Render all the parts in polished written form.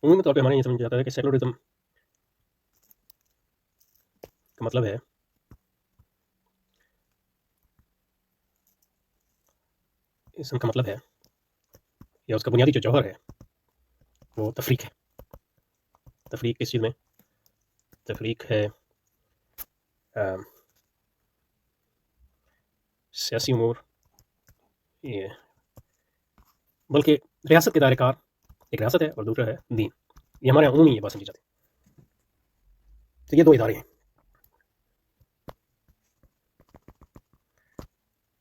عمومی طور پہ ہمارے یہ سمجھ جاتا ہے کہ سیکولرزم کا مطلب ہے اسم کا مطلب ہے یا اس کا بنیادی جو جوہر ہے وہ تفریق ہے. تفریق کس چیز میں؟ تفریق ہے سیاسی امور، یہ بلکہ ریاست کے دائرہ کار، ایک ریاست ہے اور دوسرا ہے دین. یہ ہمارے یہاں عمومی یہ بات سمجھی جاتی ہے. تو یہ دو ادارے ہیں،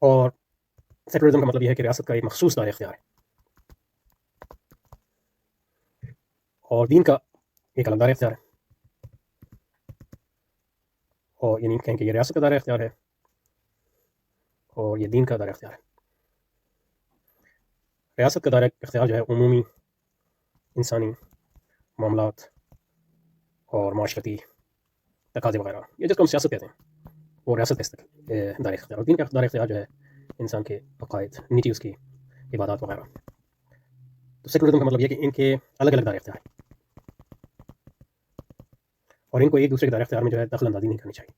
اور سیکولرزم کا مطلب یہ ہے کہ ریاست کا ایک مخصوص دائرہ اختیار ہے اور دین کا ایک الگ دائرہ اختیار ہے. اور یہ نہیں کہیں کہ یہ ریاست کا دائرہ اختیار ہے اور یہ دین کا دائرہ اختیار ہے. ریاست کا دائرہ اختیار جو ہے عمومی انسانی معاملات اور معاشرتی تقاضے وغیرہ، یہ جس کو ہم سیاست کہتے ہیں، وہ ریاست کا دائرہ اختیار. اور دین کا دائرہ اختیار جو ہے انسان کے عقائد، نیچی اس کی عبادات وغیرہ. تو سیکولرزم کا مطلب یہ کہ ان کے الگ الگ دائرہ اختیار ہے اور ان کو ایک دوسرے کے دائرہ اختیار میں جو ہے دخل اندازی نہیں کرنی چاہیے.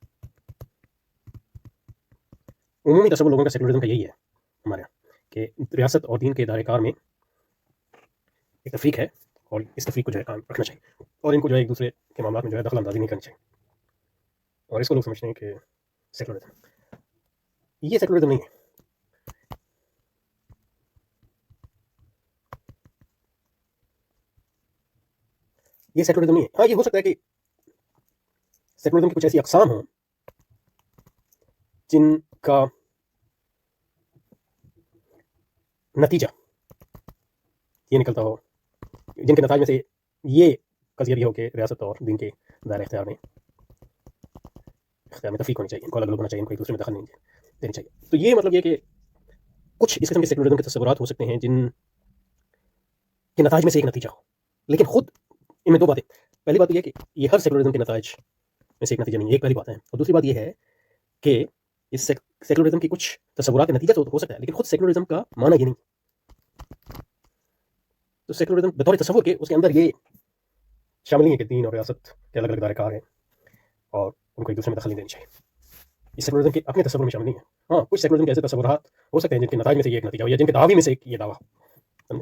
عمومی تصور لوگوں کا سیکولرزم کا یہی ہے ہمارے یہاں کہ ریاست اور دین کے دائرہ کار میں ایک تفریق ہے اور اس تفریق کو جو ہے قائم رکھنا چاہیے اور ان کو جو ہے ایک دوسرے کے معاملات میں جو ہے دخل اندازی نہیں کرنی چاہیے. اور اس کو لوگ سمجھتے ہیں کہ سیکولرزم. یہ سیکولرزم نہیں ہے. یہ سیکولرزم نہیں ہے. ہاں، یہ ہو سکتا ہے کہ سیکولرزم کی کچھ ایسی اقسام ہوں جن کا نتیجہ یہ نکلتا ہو، جن کے نتائج میں سے یہ قضیہ بھی ہو کہ ریاست اور دین کے دائرہ اختیار میں تفریق ہونی چاہیے، ان کو الگ الگ ہونا چاہیے، ان کو ایک دوسرے میں دخل نہیں دینی چاہیے. تو یہ مطلب یہ کہ کچھ اس قسم کے سیکولرزم کے تصورات ہو سکتے ہیں جن کے نتائج میں سے ایک نتیجہ ہو، لیکن خود ان میں دو باتیں. پہلی بات یہ کہ یہ ہر سیکولرزم کے نتائج میں سے ایک نتیجہ نہیں ہے، ایک پہلی بات ہے. اور دوسری بات یہ ہے کہ اس سیکولرزم کی کچھ تصورات کا نتیجہ تو ہو سکتا ہے لیکن خود سیکولرزم کا معنی یہ نہیں. تو سیکولرزم بطور تصور کے اس کے اندر یہ شامل نہیں ہے کہ دین اور ریاست کے الگ الگ دائرہ کار ہیں اور ان کو ایک دوسرے میں دخل نہیں دینی چاہیے. اس سیکولرزم کے اپنے تصور میں شامل نہیں ہے. ہاں، کچھ سیکولرزم کے ایسے تصورات ہو سکتے ہیں جن کے نتائج میں سے یہ ایک نتیجہ ہو یا جن کے دعوی میں سے ایک یہ دعویٰ ہو.